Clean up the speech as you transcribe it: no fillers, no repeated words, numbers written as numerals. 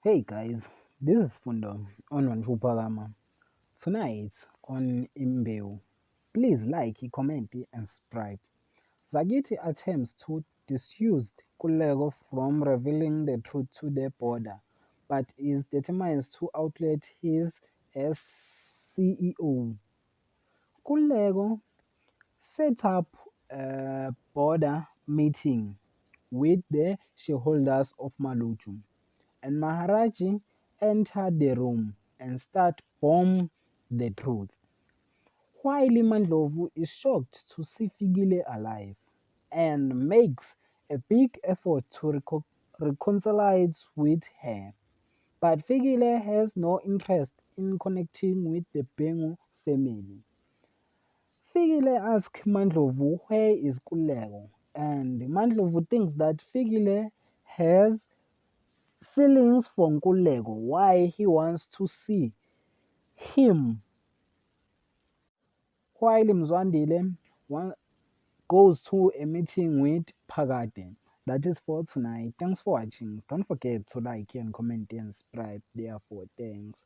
Hey guys, this is Fundo on Wanjupagama. Tonight on Imbewu, please like, comment, and subscribe. Zagiti attempts to dissuade Kulego from revealing the truth to the border, but is determined to outlet his as CEO. Kulego set up a border meeting with the shareholders of Maluchu, and Maharaji entered the room and started bomb the truth. While Mandlovu is shocked to see Figile alive and makes a big effort to reconcile with her, but Figile has no interest in connecting with the Bengu family. Figile asks Mandlovu where is Kulego, and Mandlovu thinks that Figile has feelings from Kulego, why he wants to see him. While Mzwandile goes to a meeting with Pagade. That is for tonight. Thanks for watching. Don't forget to like and comment and subscribe. Therefore, thanks.